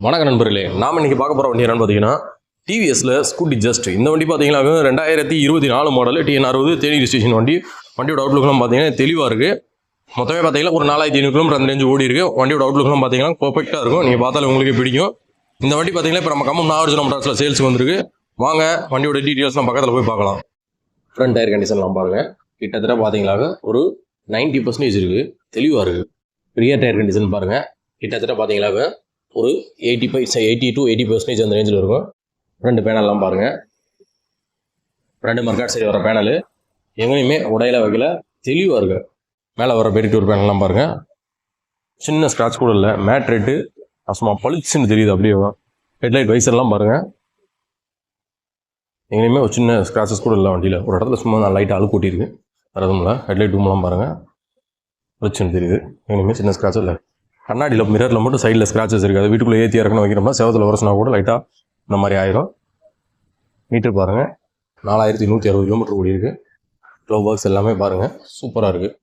வணக்க நண்பர்களே, நாம் இன்றைக்கி பார்க்க போகிற வண்டி என்னென்னு பார்த்தீங்கன்னா டிவிஎஸ்ல ஸ்கூட்டி ஜஸ்ட். இந்த வண்டி பார்த்தீங்கன்னா 2024 மாடல் TN60 தேனி ரிஜிஸ்ட்ரேஷன் வண்டி. வண்டியோட அவுட்லுக்லாம் பார்த்தீங்கன்னா தெளிவாக இருக்குது. மொத்தமே பார்த்தீங்கன்னா ஒரு 4500 கிலோமீட்டர் அந்த ரேஞ்சு ஓடி இருக்குது. வண்டியோட அவுட்லுக்லாம் பார்த்தீங்கன்னா பர்ஃபெக்டாக இருக்கும். நீங்கள் பார்த்தாலும் உங்களுக்கு பிடிக்கும். இந்த வண்டி பார்த்தீங்கன்னா இப்போ நம்ம கம்மம் நாகார்ஜுனா மோட்டார்ஸில் சேல்ஸுக்கு வந்திருக்கு. வாங்க வண்டியோட டீட்டெயில்ஸ்லாம் பக்கத்தில் போய் பார்க்கலாம். ஃப்ரண்ட் டயர் கண்டிஷன்லாம் பாருங்கள். கிட்டத்தட்ட பார்த்தீங்கன்னாக்க ஒரு 90% இருக்குது. தெளிவாக இருக்குது. ரியர் டயர் கண்டிஷன் பாருங்கள். கிட்டத்தட்ட பார்த்தீங்கன்னாக்க ஒரு 80 to 80% அந்த ரேஞ்சில் இருக்கும். ரெண்டு பேனல்லாம் பாருங்கள். ரெண்டு மர்காட் சைடு வர பேனலு எங்கேயுமே உடையில வைக்கல, தெளிவாக இருக்குது. மேலே வர பெரிய டூர் பேனல்லாம் பாருங்கள். சின்ன ஸ்க்ராட்ச் கூட இல்லை. மேட் ரேட்டு அசுமா பளிச்சுன்னு தெரியுது. அப்படியே ஹெட்லைட் வைசர்லாம் பாருங்கள். எங்கேயுமே ஒரு சின்ன ஸ்க்ராச்சஸ் கூட இல்லை வண்டியில். ஒரு இடத்துல சும்மா நான் லைட்டாக அழுக்கு கூட்டியிருக்கு. வேறு எதுவும் இல்லை. ஹெட்லைட் ரூம்லாம் பாருங்கள், பளிச்சுன்னு தெரியுது. எங்கேயுமே சின்ன ஸ்க்ராட்சும் இல்லை. கண்ணாடியில் மிரரில் மட்டும் சைடில் ஸ்க்ராச்சஸ் இருக்குது. அது வீட்டுக்குள்ளே ஏற்றி இறக்கணும் வைக்கிறோம்னா செவத்தில் வரச்சுனா கூட லைட்டாக இந்த மாதிரி ஆயிரும். மீட்டர் பாருங்கள், 4160 கிலோமீட்டர் ஓடி இருக்குது. க்ளோ பாக்ஸ் எல்லாமே பாருங்கள் சூப்பராக இருக்குது.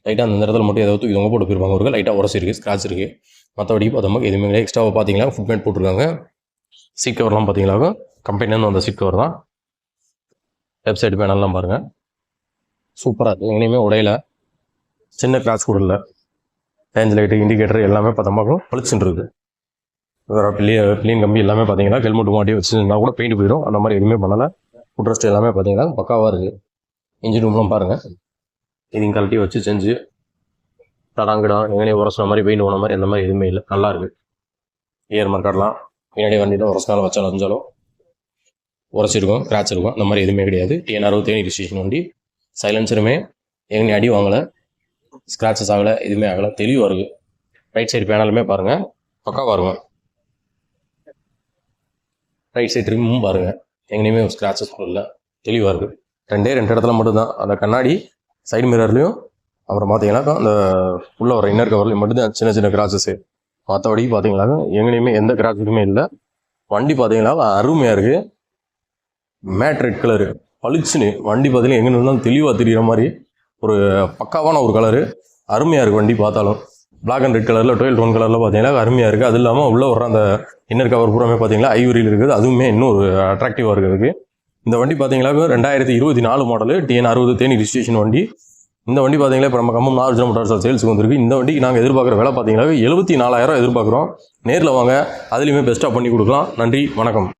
லைட்டாக அந்த இடத்துல மட்டும் ஏதாவது இவங்க போட்டு போயிருப்பாங்க. ஒரு லைட்டாக உரசி இருக்குது, ஸ்க்ராட்ச் இருக்குது. மற்றபடி பார்த்தோம்னா எதுவுமே இல்லை. எக்ஸ்ட்ராவாக பார்த்தீங்கன்னா ஃபுட் பேண்ட் போட்டிருக்காங்க. சீட் கவர்லாம் பார்த்தீங்கன்னா கம்பெனிலேருந்து வந்த சீட் கவர் தான். லெஃப்ட் சைடு பேனல்லாம் பாருங்கள் சூப்பராக இருக்குது. எங்கேயுமே உடையில, சின்ன கிராச் கூட இல்லை. ரேஞ்ச் லைட்டு, இண்டிகேட்டர் எல்லாமே பார்த்தோம்னா பளிச்சுன்னு இருக்குது. வேறு பிளீன் கம்பி எல்லாமே பார்த்தீங்கன்னா ஹெல்மெட் மாட்டி வச்சுருந்தா கூட பெயிண்ட் போயிடும். அந்த மாதிரி எதுவுமே பண்ணலை. ஃபுட்ரெஸ்ட் எல்லாமே பார்த்தீங்கன்னா பக்காவாக இருக்குது. இன்ஜின் ரூம்லாம் பாருங்கள். இதையும் கழட்டி வச்சு செஞ்சு தடாங்கிடம் எங்கேயே உரசுன மாதிரி பெயிண்ட் போன மாதிரி எந்த மாதிரி எதுவுமே இல்லை. நல்லா இருக்குது. ஏர் மார்க்காடலாம் பின்னாடி வண்டியில் உரசினாலும் வச்சாலும் வந்தாலும் உரசிருக்கும், கிராச் இருக்கும். அந்த மாதிரி எதுவுமே கிடையாது. TN60 தேனி ரிஜிஸ்ட்ரேஷன் வண்டி. சைலன்சருமே எங்கே அடி வாங்கலை, ஸ்க்ராச்சஸ் ஆகலை, எதுவுமே ஆகலை. தெளிவாக இருக்குது. ரைட் சைடு பேனலுமே பாருங்கள் பக்காவாக இருக்கும். ரைட் சைடு ரிம்மும் பாருங்கள் எங்கேயுமே ஸ்க்ராச்சஸ் இல்லை, தெளிவாக இருக்குது. ரெண்டு இடத்துல மட்டும்தான் அந்த கண்ணாடி சைடு மிரர்லையும், அப்புறம் பார்த்தீங்கன்னாக்கா அந்த உள்ளே வர இன்னர் கவர்லையும் மட்டும்தான் சின்ன சின்ன கிராச்சஸு. மற்றபடி பார்த்தீங்கன்னாக்கா எங்கேயுமே எந்த கிராச்சஸுமே இல்லை. வண்டி பார்த்தீங்கன்னா அருமையாக இருக்குது. மேட் ரெட் கலரு பளிச்சுன்னு வண்டி பார்த்தீங்கன்னா எங்கே இருந்தாலும் தெளிவாக தெரிகிற மாதிரி ஒரு பக்காவான ஒரு கலரு. அருமையாக இருக்குது வண்டி பார்த்தாலும். பிளாக் அண்ட் ரெட் கலரில் 12 டோன் கலரில் பார்த்தீங்கன்னா அருமையாக இருக்குது. அது இல்லாமல் உள்ளே வர அந்த இன்னர் கவர் பூராமே பார்த்தீங்கன்னா ஐவரியில் இருக்குது. அதுவுமே இன்னும் ஒரு அட்ராக்டிவாக இருக்குது. இந்த வண்டி பார்த்தீங்கன்னா 2024 மாடலு TN60 தேனி ரிஜிஸ்ட்ரேஷன் வண்டி. இந்த வண்டி பார்த்தீங்கன்னா இப்போ நம்ம கம்மம் நாகார்ஜுனா மோட்டார்ஸ் சேல்ஸுக்கு வந்திருக்கு. இந்த வண்டிக்கு நாங்கள் எதிர்பார்க்குற விலை பார்த்தீங்கன்னா 74,000 எதிர்பார்க்குறோம். நேரில் வாங்க, அதுலேயுமே பெஸ்ட்டாக பண்ணி கொடுக்கலாம். நன்றி, வணக்கம்.